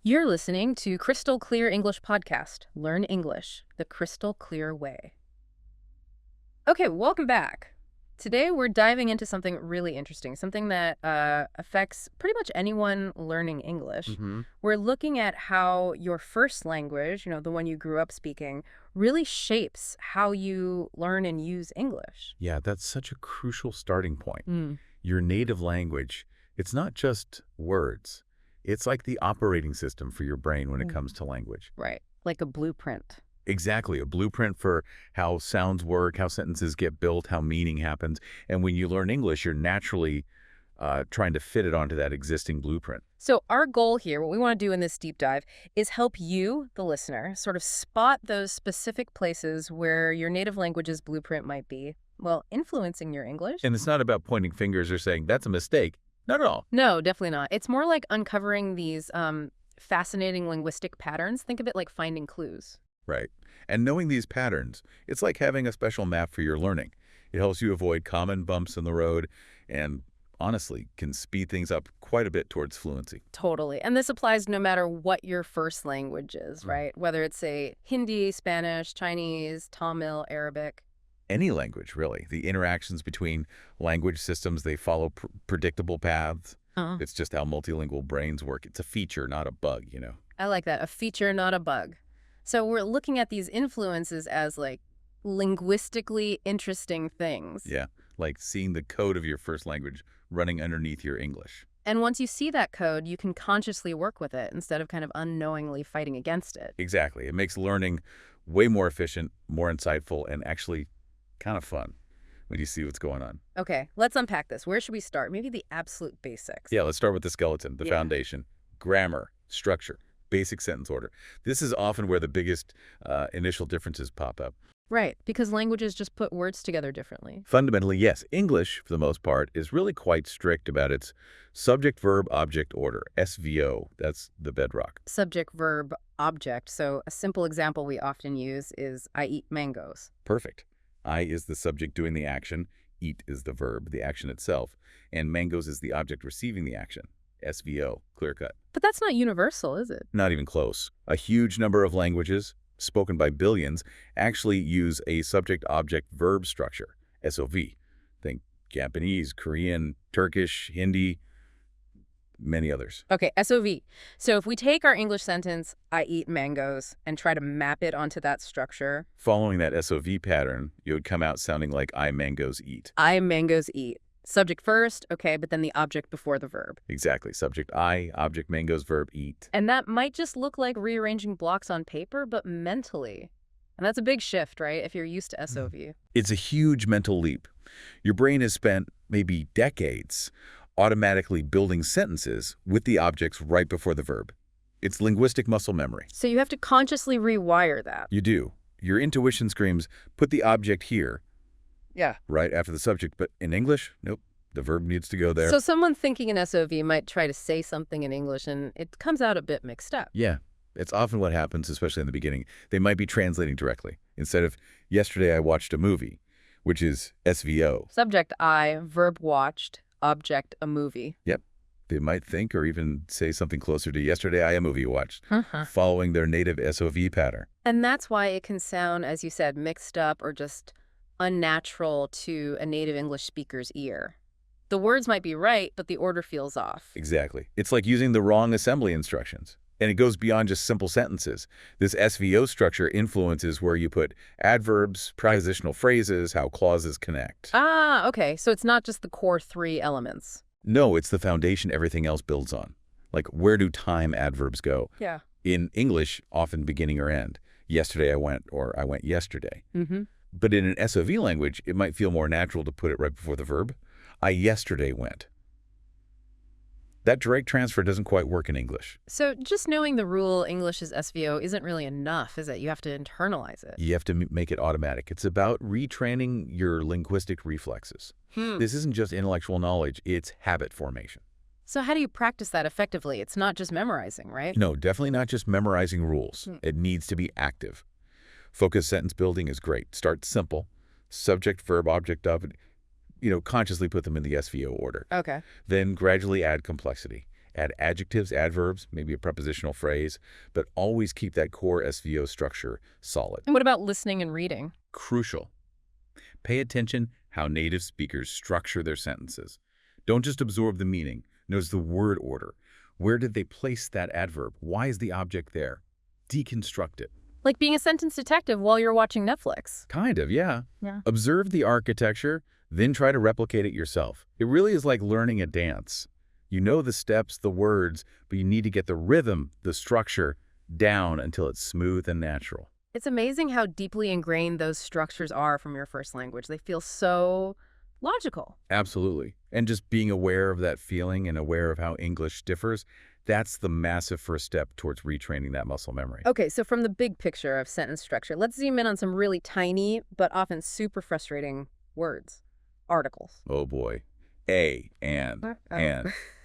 You're listening to Crystal Clear English Podcast. Learn English the crystal clear way. Okay, welcome back. Today we're diving into something really interesting, something that affects pretty much anyone learning English. hmm We're looking at how your first language, the one you grew up speaking, really shapes how you learn and use English. Yeah, that's such a crucial starting point. Mm, Your native language, it's not just words. It's like the operating system for your brain when it comes to language. right, like a blueprint. Exactly, a blueprint for how sounds work, how sentences get built, how meaning happens. And when you learn English, you're naturally trying to fit it onto that existing blueprint. So our goal here, what we want to do in this deep dive, is help you, the listener, sort of spot those specific places where your native language's blueprint might be, well, influencing your English. And it's not about pointing fingers or saying, that's a mistake. Not at all. No, definitely not. It's more like uncovering these fascinating linguistic patterns. Think of it like finding clues. Right. And knowing these patterns, it's like having a special map for your learning. It helps you avoid common bumps in the road and honestly can speed things up quite a bit towards fluency. Totally. And this applies no matter what your first language is, right? Whether it's, say, Hindi, Spanish, Chinese, Tamil, Arabic. Any language, really. The interactions between language systems, they follow predictable paths. Uh, It's just how multilingual brains work. It's a feature, not a bug. I like that. A feature, not a bug. So we're looking at these influences as like linguistically interesting things. Yeah, like seeing the code of your first language running underneath your English. And once you see that code, you can consciously work with it instead of kind of unknowingly fighting against it. Exactly. It makes learning way more efficient, more insightful, and actually kind of fun when you see what's going on. Okay, let's unpack this. Where should we start? Maybe the absolute basics. Yeah, let's start with the skeleton, the Yeah. foundation, grammar, structure, basic sentence order. This is often where the biggest initial differences pop up. Right, because languages just put words together differently. Fundamentally, yes, English, for the most part, is really quite strict about its subject, verb, object order, SVO. That's the bedrock. Subject, verb, object. So a simple example we often use is I eat mangoes. Perfect. I is the subject doing the action, eat is the verb, the action itself, and mangoes is the object receiving the action. SVO, clear cut. But that's not universal, is it? Not even close. A huge number of languages, spoken by billions, actually use a subject-object-verb structure, SOV. Think Japanese, Korean, Turkish, Hindi, many others. Okay, SOV. So if we take our English sentence, I eat mangoes, and try to map it onto that structure, Following that SOV pattern, you would come out sounding like I mangoes eat. I mangoes eat. Subject first, okay, but then the object before the verb. Exactly. Subject I, object mangoes, verb eat. And that might just look like rearranging blocks on paper, but mentally. And that's a big shift, right, if you're used to SOV. It's a huge mental leap. Your brain has spent maybe decades automatically building sentences with the objects right before the verb. It's linguistic muscle memory. So you have to consciously rewire that. You do. Your intuition screams, put the object here, Yeah. right after the subject. But in English, nope, the verb needs to go there. So someone thinking in SOV might try to say something in English, and it comes out a bit mixed up. Yeah, it's often what happens, especially in the beginning. They might be translating directly. Instead of, yesterday I watched a movie, which is SVO. Subject I, verb watched, object a movie. Yep. They might think or even say something closer to yesterday I a movie watched, Uh-huh. following their native SOV pattern. And that's why it can sound, as you said, mixed up or just unnatural to a native English speaker's ear. The words might be right, but the order feels off. Exactly. It's like using the wrong assembly instructions. And it goes beyond just simple sentences. This SVO structure influences where you put adverbs, prepositional phrases, how clauses connect. Ah, okay. So it's not just the core three elements. No, it's the foundation everything else builds on. Like, where do time adverbs go? Yeah. In English, often beginning or end. Yesterday I went, or I went yesterday. Mm-hmm. But in an SOV language, it might feel more natural to put it right before the verb. I yesterday went. That direct transfer doesn't quite work in English. So just knowing the rule English is SVO isn't really enough, is it? You have to internalize it. You have to make it automatic. It's about retraining your linguistic reflexes. This isn't just intellectual knowledge, it's habit formation. So how do you practice that effectively? It's not just memorizing, right? No, definitely not just memorizing rules. It needs to be active. Focused sentence building is great. Start simple. Subject, verb, object, of, consciously put them in the SVO order. Okay. Then gradually add complexity. Add adjectives, adverbs, maybe a prepositional phrase, but always keep that core SVO structure solid. And what about listening and reading? Crucial. Pay attention how native speakers structure their sentences. Don't just absorb the meaning. Notice the word order. Where did they place that adverb? Why is the object there? Deconstruct it. Like being a sentence detective while you're watching Netflix. Kind of, yeah. Yeah. Observe the architecture, then try to replicate it yourself. It really is like learning a dance. You know the steps, the words, but you need to get the rhythm, the structure, down until it's smooth and natural. It's amazing how deeply ingrained those structures are from your first language. They feel so logical. Absolutely. And just being aware of that feeling and aware of how English differs, that's the massive first step towards retraining that muscle memory. Okay, so from the big picture of sentence structure, let's zoom in on some really tiny but often super frustrating words. Articles. Oh boy. A, and,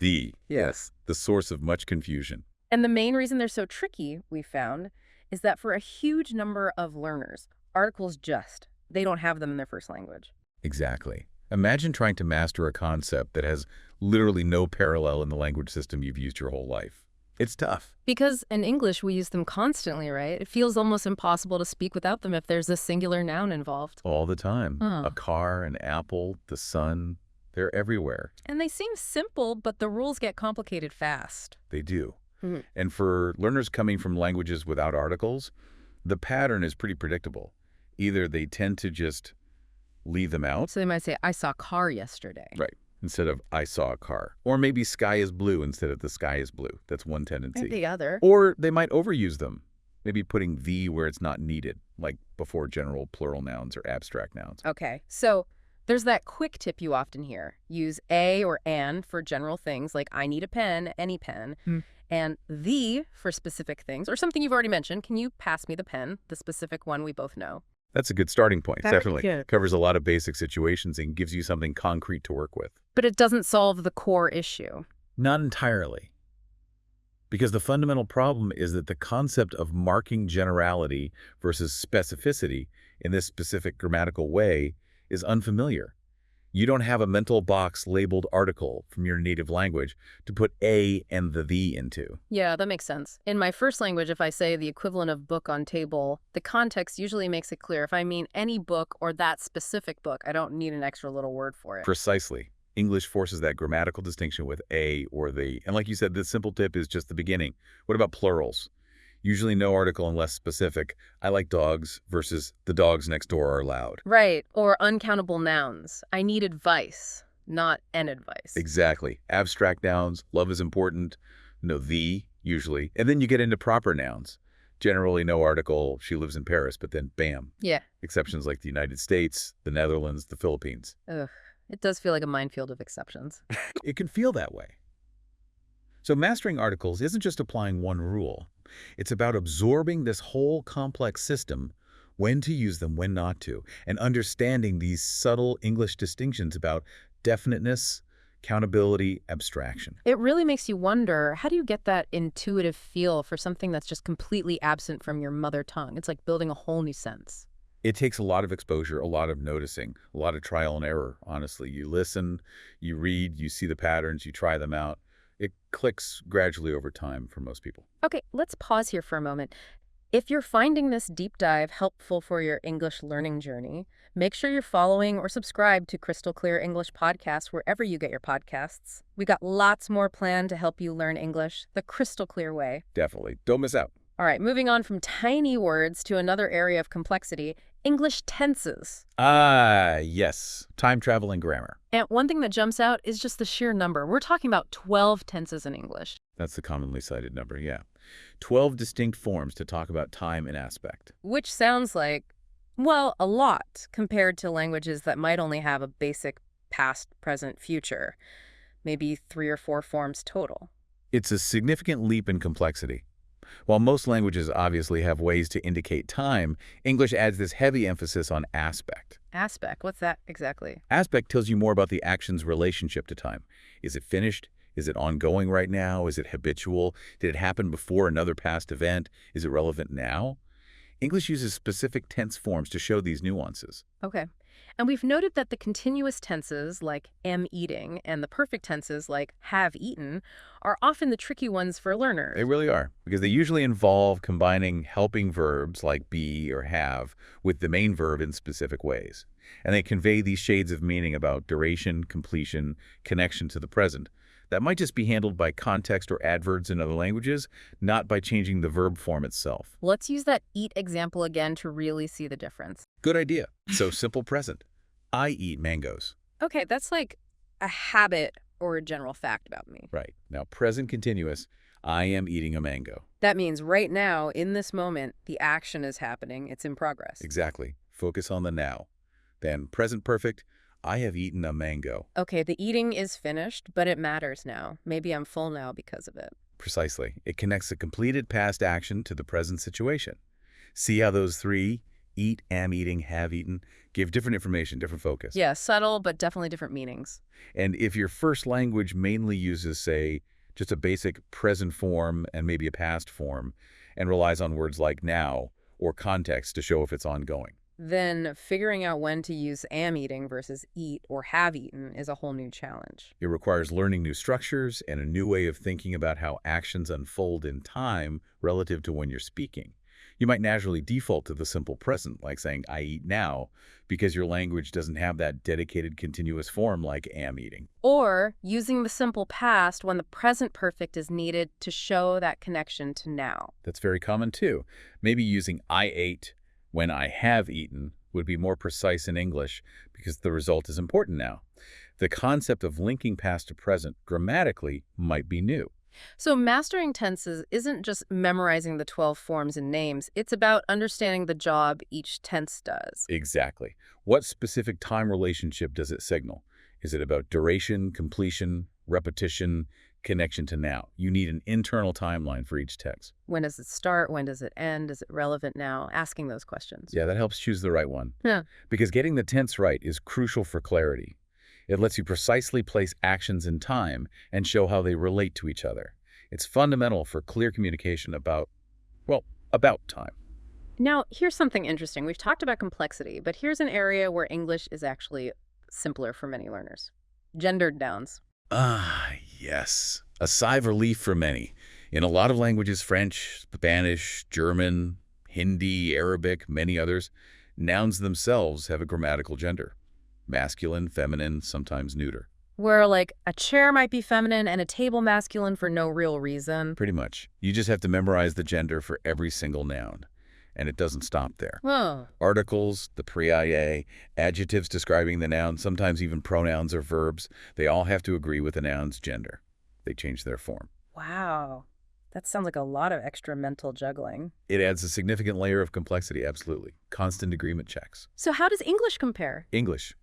the. Yes. The source of much confusion. And the main reason they're so tricky, we found, is that for a huge number of learners, articles they don't have them in their first language. Exactly. Imagine trying to master a concept that has literally no parallel in the language system you've used your whole life. It's tough. Because in English, we use them constantly, right? It feels almost impossible to speak without them if there's a singular noun involved. All the time. Huh. A car, an apple, the sun, they're everywhere. And they seem simple, but the rules get complicated fast. They do. Mhm. And for learners coming from languages without articles, the pattern is pretty predictable. Either they tend to just leave them out. So they might say, I saw a car yesterday. Right. Instead of I saw a car. Or maybe sky is blue instead of the sky is blue. That's one tendency. And the other. Or they might overuse them. Maybe putting the where it's not needed, like before general plural nouns or abstract nouns. Okay, so there's that quick tip you often hear. Use a or an for general things like I need a pen, any pen, and the for specific things, or something you've already mentioned. Can you pass me the pen, the specific one we both know? That's a good starting point, Very definitely. good. Covers a lot of basic situations and gives you something concrete to work with. But it doesn't solve the core issue. Not entirely. Because the fundamental problem is that the concept of marking generality versus specificity in this specific grammatical way is unfamiliar. You don't have a mental box labeled article from your native language to put a and the into. Yeah, that makes sense. In my first language, if I say the equivalent of book on table, the context usually makes it clear. If I mean any book or that specific book, I don't need an extra little word for it. Precisely. English forces that grammatical distinction with a or the. And like you said, this simple tip is just the beginning. What about plurals? Usually no article unless specific. I like dogs versus the dogs next door are loud. Right, or uncountable nouns. I need advice, not an advice. Exactly. Abstract nouns, love is important, no the, usually. And then you get into proper nouns. Generally no article, she lives in Paris, but then bam. Yeah. Exceptions like the United States, the Netherlands, the Philippines. Ugh, it does feel like a minefield of exceptions. It can feel that way. So mastering articles isn't just applying one rule. It's about absorbing this whole complex system, when to use them, when not to, and understanding these subtle English distinctions about definiteness, countability, abstraction. It really makes you wonder, how do you get that intuitive feel for something that's just completely absent from your mother tongue? It's like building a whole new sense. It takes a lot of exposure, a lot of noticing, a lot of trial and error, honestly. You listen, you read, you see the patterns, you try them out. It clicks gradually over time for most people. Okay, let's pause here for a moment. If you're finding this deep dive helpful for your English learning journey, make sure you're following or subscribe to Crystal Clear English Podcast wherever you get your podcasts. We got lots more planned to help you learn English the crystal clear way. Definitely. Don't miss out. All right, moving on from tiny words to another area of complexity, English tenses. Ah, yes. Time travel and grammar. And one thing that jumps out is just the sheer number. We're talking about 12 tenses in English. That's the commonly cited number, yeah. 12 distinct forms to talk about time and aspect. Which sounds like, well, a lot compared to languages that might only have a basic past, present, future. Maybe 3 or 4 forms total. It's a significant leap in complexity. While most languages obviously have ways to indicate time, English adds this heavy emphasis on aspect. Aspect, what's that exactly? Aspect tells you more about the action's relationship to time. Is it finished? Is it ongoing right now? Is it habitual? Did it happen before another past event? Is it relevant now? English uses specific tense forms to show these nuances. Okay. And we've noted that the continuous tenses, like am eating, and the perfect tenses, like have eaten, are often the tricky ones for learners. They really are, because they usually involve combining helping verbs like be or have with the main verb in specific ways. And they convey these shades of meaning about duration, completion, connection to the present. That might just be handled by context or adverbs in other languages, not by changing the verb form itself. Let's use that eat example again to really see the difference. Good idea. So simple present. I eat mangoes. Okay, that's like a habit or a general fact about me. Right. Now, present continuous, I am eating a mango. That means right now, in this moment, the action is happening. It's in progress. Exactly. Focus on the now. Then present perfect, I have eaten a mango. Okay, the eating is finished, but it matters now. Maybe I'm full now because of it. Precisely. It connects the completed past action to the present situation. See how those three, eat, am eating, have eaten, give different information, different focus. Yeah, subtle, but definitely different meanings. And if your first language mainly uses, say, just a basic present form and maybe a past form, and relies on words like now or context to show if it's ongoing, Then figuring out when to use am eating versus eat or have eaten is a whole new challenge. it requires learning new structures and a new way of thinking about how actions unfold in time relative to when you're speaking. You might naturally default to the simple present, like saying, I eat now, because your language doesn't have that dedicated continuous form like am eating. Or using the simple past when the present perfect is needed to show that connection to now. That's very common too. Maybe using I ate when I have eaten would be more precise in English because the result is important now. The concept of linking past to present grammatically might be new. So mastering tenses isn't just memorizing the 12 forms and names. It's about understanding the job each tense does. Exactly. What specific time relationship does it signal? Is it about duration, completion, repetition, connection to now? You need an internal timeline for each text. When does it start? When does it end? Is it relevant now? Asking those questions. Yeah, that helps choose the right one. Yeah. Because getting the tense right is crucial for clarity. It lets you precisely place actions in time and show how they relate to each other. It's fundamental for clear communication about time. Now, here's something interesting. We've talked about complexity, but here's an area where English is actually simpler for many learners. Gendered nouns. Ah, yes. A sigh of relief for many. In a lot of languages, French, Spanish, German, Hindi, Arabic, many others, nouns themselves have a grammatical gender. Masculine, feminine, sometimes neuter. Where, like, a chair might be feminine and a table masculine for no real reason. Pretty much. You just have to memorize the gender for every single noun. And it doesn't stop there. Oh. Articles, the prea, adjectives describing the noun, sometimes even pronouns or verbs, they all have to agree with the noun's gender. They change their form. Wow. That sounds like a lot of extra mental juggling. It adds a significant layer of complexity, absolutely. Constant agreement checks. So how does English compare? English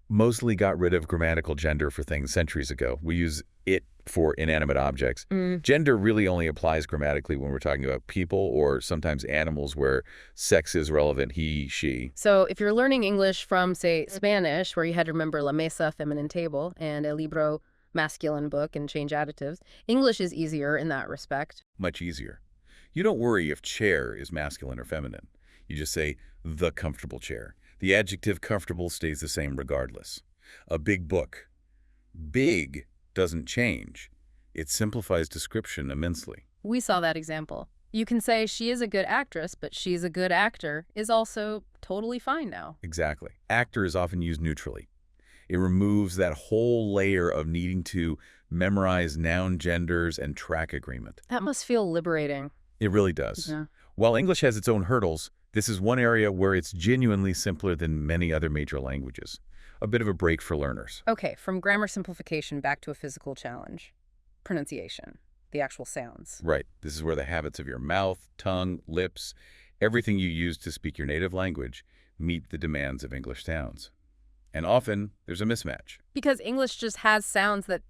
mostly got rid of grammatical gender for things centuries ago. We use it for inanimate objects. Gender really only applies grammatically when we're talking about people or sometimes animals where sex is relevant, he, she. So if you're learning English from, say, Spanish, where you had to remember la mesa, feminine table, and el libro, masculine book, and change adjectives, English is easier in that respect. Much easier. You don't worry if chair is masculine or feminine. You just say the comfortable chair. The adjective comfortable stays the same regardless. A big book. Big doesn't change. It simplifies description immensely. We saw that example. You can say she is a good actress, but she's a good actor is also totally fine now. Exactly. Actor is often used neutrally. It removes that whole layer of needing to memorize noun genders and track agreement. That must feel liberating. It really does. Yeah. While English has its own hurdles, this is one area where it's genuinely simpler than many other major languages. A bit of a break for learners. Okay, from grammar simplification back to a physical challenge. Pronunciation, the actual sounds. Right. This is where the habits of your mouth, tongue, lips, everything you use to speak your native language meet the demands of English sounds. And often, there's a mismatch. Because English just has sounds that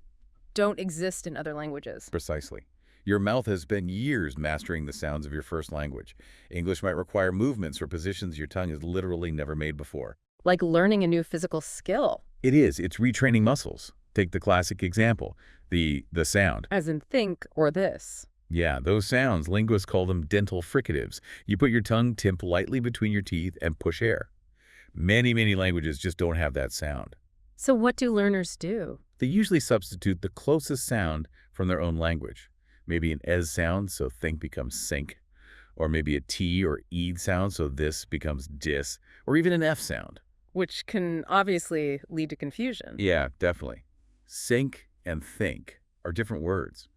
don't exist in other languages. Precisely. Your mouth has spent years mastering the sounds of your first language. English might require movements or positions your tongue has literally never made before. Like learning a new physical skill. It is. It's retraining muscles. Take the classic example, the sound. As in think or this. Yeah, those sounds, linguists call them dental fricatives. You put your tongue tip lightly between your teeth and push air. Many languages just don't have that sound. So what do learners do? They usually substitute the closest sound from their own language. Maybe an ez sound, so think becomes sink. Or maybe a t or ed sound, so this becomes dis. Or even an f sound. Which can obviously lead to confusion. Yeah, definitely. Sink and think are different words.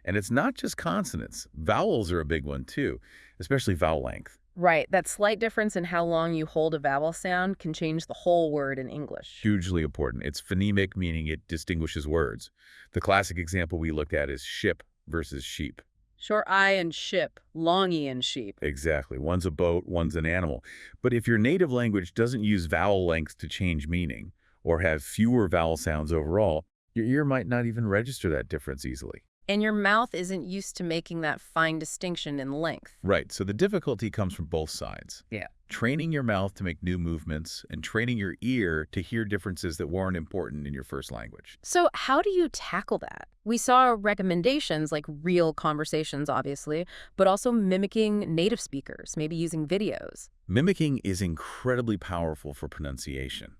And it's not just consonants. Vowels are a big one too, especially vowel length. Right, that slight difference in how long you hold a vowel sound can change the whole word in English. Hugely important. It's phonemic, meaning it distinguishes words. The classic example we looked at is ship versus sheep. Short I and ship, long E and sheep. Exactly. One's a boat, one's an animal. But if your native language doesn't use vowel lengths to change meaning, or have fewer vowel sounds overall, your ear might not even register that difference easily. And your mouth isn't used to making that fine distinction in length. Right, so the difficulty comes from both sides. Yeah. Training your mouth to make new movements and training your ear to hear differences that weren't important in your first language. So how do you tackle that? We saw recommendations like real conversations, obviously, but also mimicking native speakers, maybe using videos. Mimicking is incredibly powerful for pronunciation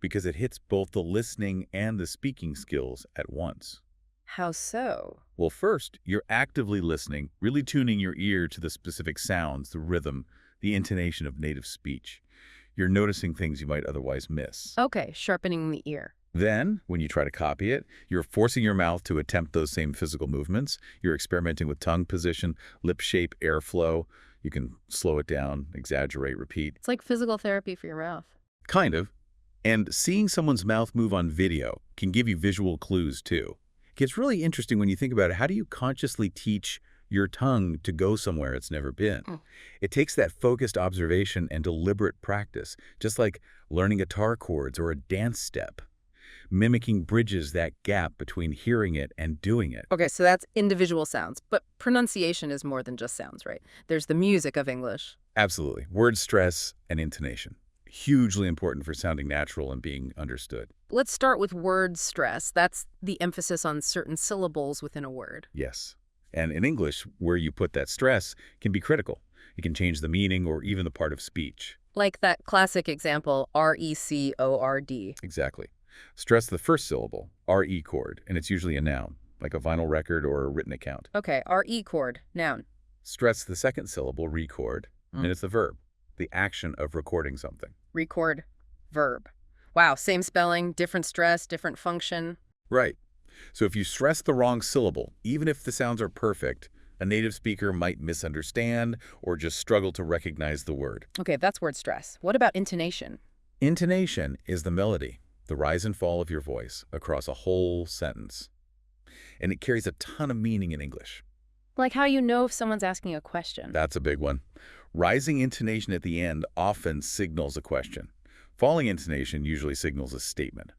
because it hits both the listening and the speaking skills at once. How so? Well, first, you're actively listening, really tuning your ear to the specific sounds, the rhythm, the intonation of native speech. You're noticing things you might otherwise miss. Okay, sharpening the ear. Then, when you try to copy it, you're forcing your mouth to attempt those same physical movements. You're experimenting with tongue position, lip shape, airflow. You can slow it down, exaggerate, repeat. It's like physical therapy for your mouth. Kind of. And seeing someone's mouth move on video can give you visual clues, too. It gets really interesting when you think about it. How do you consciously teach your tongue to go somewhere it's never been? It takes that focused observation and deliberate practice, just like learning guitar chords or a dance step. Mimicking bridges that gap between hearing it and doing it. Okay, so that's individual sounds, but pronunciation is more than just sounds, right? There's the music of English. Absolutely. Word stress and intonation. Hugely important for sounding natural and being understood. Let's start with word stress. That's the emphasis on certain syllables within a word. Yes. And in English, where you put that stress can be critical. It can change the meaning or even the part of speech. Like that classic example, R-E-C-O-R-D. Exactly. Stress the first syllable, R-E chord, and it's usually a noun, like a vinyl record or a written account. Okay, R-E chord, noun. Stress the second syllable, record, and it's the verb, the action of recording something. Record, verb. Wow, same spelling, different stress, different function. Right. So if you stress the wrong syllable, even if the sounds are perfect, a native speaker might misunderstand or just struggle to recognize the word. Okay, that's word stress. What about intonation? Intonation is the melody, the rise and fall of your voice across a whole sentence. And it carries a ton of meaning in English. Like how you know if someone's asking a question. That's a big one. Rising intonation at the end often signals a question. Falling intonation usually signals a statement.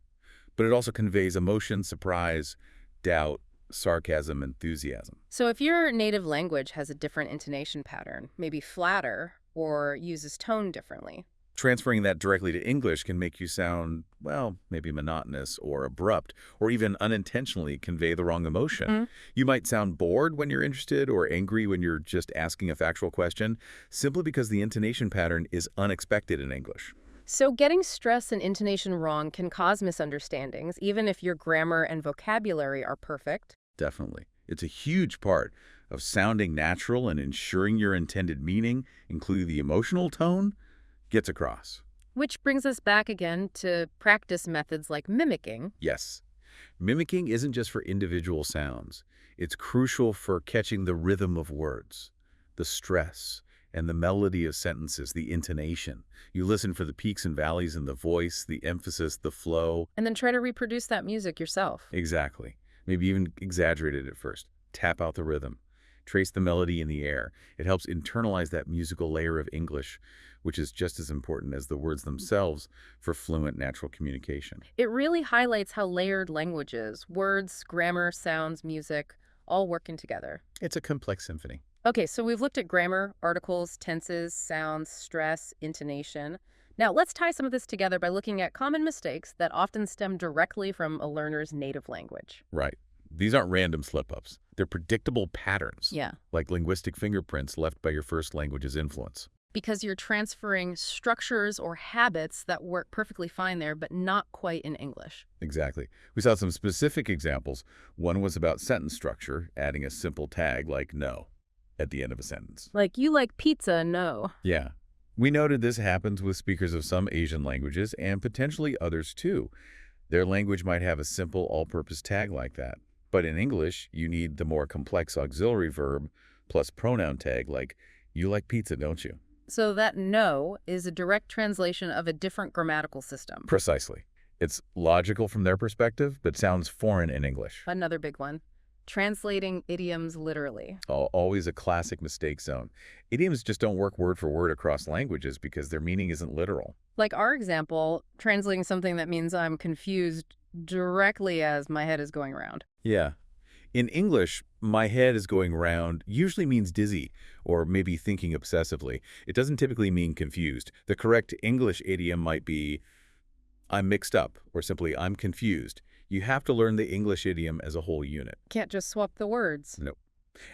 But it also conveys emotion, surprise, doubt, sarcasm, enthusiasm. So if your native language has a different intonation pattern, maybe flatter or uses tone differently, transferring that directly to English can make you sound, well, maybe monotonous or abrupt, or even unintentionally convey the wrong emotion. You might sound bored when you're interested or angry when you're just asking a factual question, simply because the intonation pattern is unexpected in English. So getting stress and intonation wrong can cause misunderstandings, even if your grammar and vocabulary are perfect. Definitely. It's a huge part of sounding natural and ensuring your intended meaning, including the emotional tone, gets across. Which brings us back again to practice methods like mimicking. Yes. Mimicking isn't just for individual sounds. It's crucial for catching the rhythm of words, the stress, and the melody of sentences, the intonation. You listen for the peaks and valleys in the voice, the emphasis, the flow. And then try to reproduce that music yourself. Exactly. Maybe even exaggerate it at first. Tap out the rhythm. Trace the melody in the air. It helps internalize that musical layer of English, which is just as important as the words themselves for fluent natural communication. It really highlights how layered language is. Words, grammar, sounds, music, all working together. It's a complex symphony. Okay, so we've looked at grammar, articles, tenses, sounds, stress, intonation. Now let's tie some of this together by looking at common mistakes that often stem directly from a learner's native language. Right. These aren't random slip-ups. They're predictable patterns. Yeah. Like linguistic fingerprints left by your first language's influence. because you're transferring structures or habits that work perfectly fine there, but not quite in English. Exactly. We saw some specific examples. One was about sentence structure, adding a simple tag like no at the end of a sentence. Like, you like pizza, no. Yeah. We noted this happens with speakers of some Asian languages and potentially others too. Their language might have a simple all-purpose tag like that. But in English, you need the more complex auxiliary verb plus pronoun tag like, you like pizza, don't you? So that no is a direct translation of a different grammatical system. Precisely. It's logical from their perspective, but sounds foreign in English. Another big one. Translating idioms literally. Always a classic mistake zone. Idioms just don't work word for word across languages because their meaning isn't literal. Like our example, translating something that means I'm confused directly as my head is going around. Yeah. In English, my head is going round usually means dizzy or maybe thinking obsessively. It doesn't typically mean confused. The correct English idiom might be, I'm mixed up, or simply, I'm confused. You have to learn the English idiom as a whole unit. Can't just swap the words. Nope.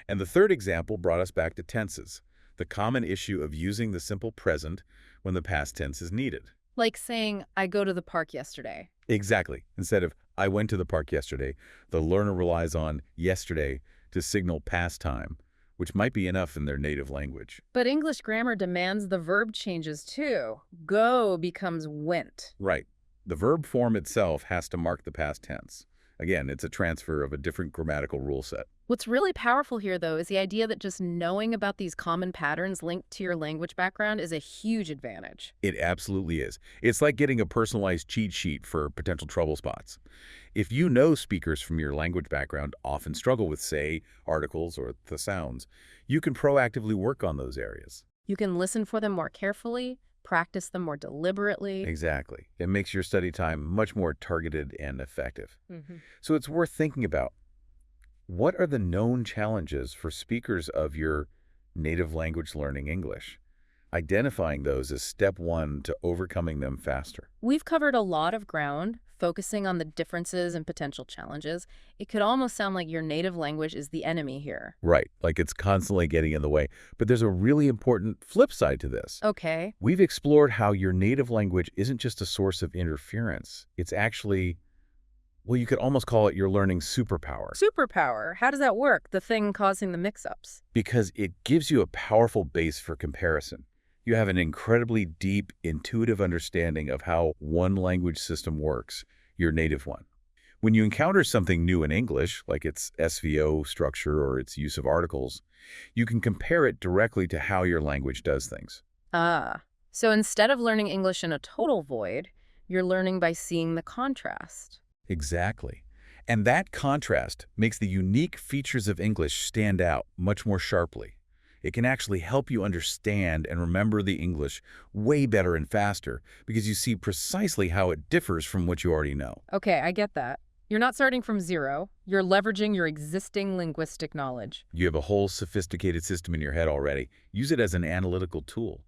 And the third example brought us back to tenses, the common issue of using the simple present when the past tense is needed. Like saying, I go to the park yesterday. Exactly. Instead of, I went to the park yesterday, the learner relies on yesterday to signal past time, which might be enough in their native language. But English grammar demands the verb changes too. Go becomes went. Right. The verb form itself has to mark the past tense. Again, it's a transfer of a different grammatical rule set. What's really powerful here, though, is the idea that just knowing about these common patterns linked to your language background is a huge advantage. It absolutely is. It's like getting a personalized cheat sheet for potential trouble spots. If you know speakers from your language background often struggle with, say, articles or the sounds, you can proactively work on those areas. You can listen for them more carefully, practice them more deliberately. Exactly. It makes your study time much more targeted and effective. Mm-hmm. So it's worth thinking about. What are the known challenges for speakers of your native language learning English? Identifying those is step one to overcoming them faster. We've covered a lot of ground, focusing on the differences and potential challenges. It could almost sound like your native language is the enemy here. Right, like it's constantly getting in the way. But there's a really important flip side to this. Okay. We've explored how your native language isn't just a source of interference. It's actually, well, you could almost call it your learning superpower. Superpower. How does that work? The thing causing the mix-ups. Because it gives you a powerful base for comparison. You have an incredibly deep, intuitive understanding of how one language system works, your native one. When you encounter something new in English, like its SVO structure or its use of articles, you can compare it directly to how your language does things. Ah. So instead of learning English in a total void, you're learning by seeing the contrast. Exactly. And that contrast makes the unique features of English stand out much more sharply. It can actually help you understand and remember the English way better and faster because you see precisely how it differs from what you already know. Okay, I get that. You're not starting from zero. You're leveraging your existing linguistic knowledge. You have a whole sophisticated system in your head already. Use it as an analytical tool.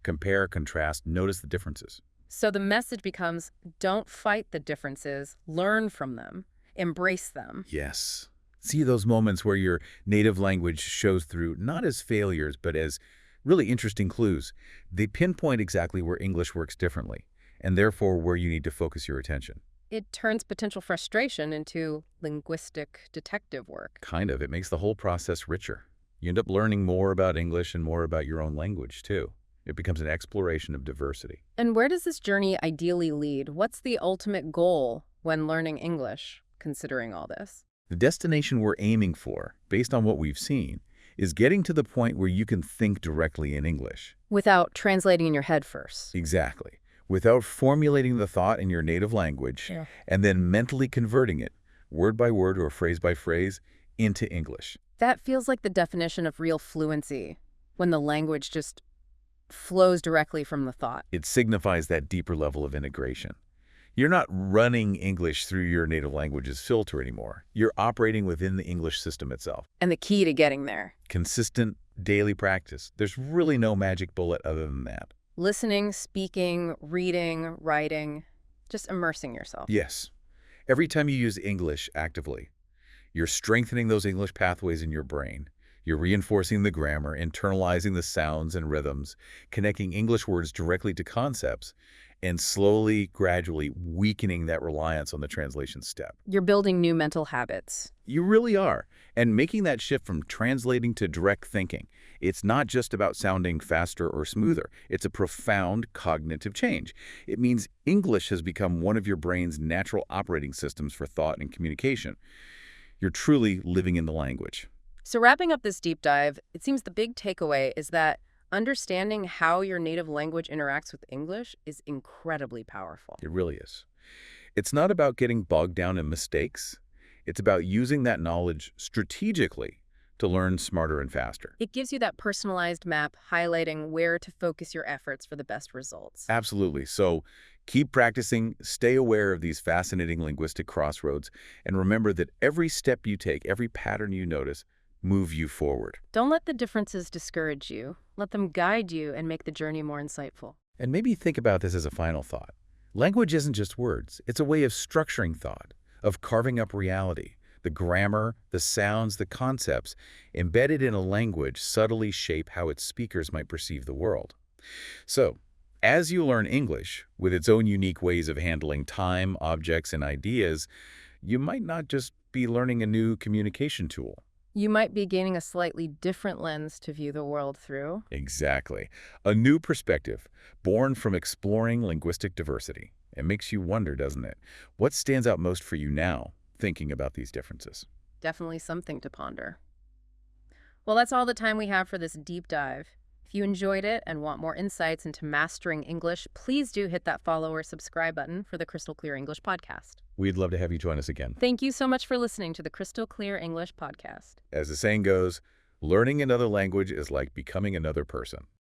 Compare, contrast, notice the differences. So the message becomes, don't fight the differences, learn from them, embrace them. Yes. See those moments where your native language shows through not as failures, but as really interesting clues. They pinpoint exactly where English works differently, and therefore where you need to focus your attention. It turns potential frustration into linguistic detective work. Kind of. It makes the whole process richer. You end up learning more about English and more about your own language, too. It becomes an exploration of diversity. And where does this journey ideally lead? What's the ultimate goal when learning English, considering all this? The destination we're aiming for, based on what we've seen, is getting to the point where you can think directly in English. Without translating in your head first. Exactly. Without formulating the thought in your native language and then mentally converting it, word by word or phrase by phrase, into English. That feels like the definition of real fluency, when the language just flows directly from the thought. It signifies that deeper level of integration. You're not running English through your native language's filter anymore. You're operating within the English system itself. And the key to getting there. Consistent daily practice. There's really no magic bullet other than that. Listening, speaking, reading, writing, just immersing yourself. Yes. Every time you use English actively, you're strengthening those English pathways in your brain. You're reinforcing the grammar, internalizing the sounds and rhythms, connecting English words directly to concepts, and slowly, gradually weakening that reliance on the translation step. You're building new mental habits. You really are. And making that shift from translating to direct thinking. It's not just about sounding faster or smoother. It's a profound cognitive change. It means English has become one of your brain's natural operating systems for thought and communication. You're truly living in the language. So wrapping up this deep dive, it seems the big takeaway is that understanding how your native language interacts with English is incredibly powerful. It really is. It's not about getting bogged down in mistakes. It's about using that knowledge strategically to learn smarter and faster. It gives you that personalized map highlighting where to focus your efforts for the best results. Absolutely. So keep practicing, stay aware of these fascinating linguistic crossroads, and remember that every step you take, every pattern you notice, move you forward. Don't let the differences discourage you. Let them guide you and make the journey more insightful. And maybe think about this as a final thought. Language isn't just words. It's a way of structuring thought, of carving up reality. The grammar, the sounds, the concepts embedded in a language subtly shape how its speakers might perceive the world. So, as you learn English, with its own unique ways of handling time, objects, and ideas, you might not just be learning a new communication tool. You might be gaining a slightly different lens to view the world through. Exactly. A new perspective, born from exploring linguistic diversity. It makes you wonder, doesn't it? What stands out most for you now, thinking about these differences? Definitely something to ponder. Well, that's all the time we have for this deep dive. If you enjoyed it and want more insights into mastering English, please do hit that follow or subscribe button for the Crystal Clear English podcast. We'd love to have you join us again. Thank you so much for listening to the Crystal Clear English podcast. As the saying goes, learning another language is like becoming another person.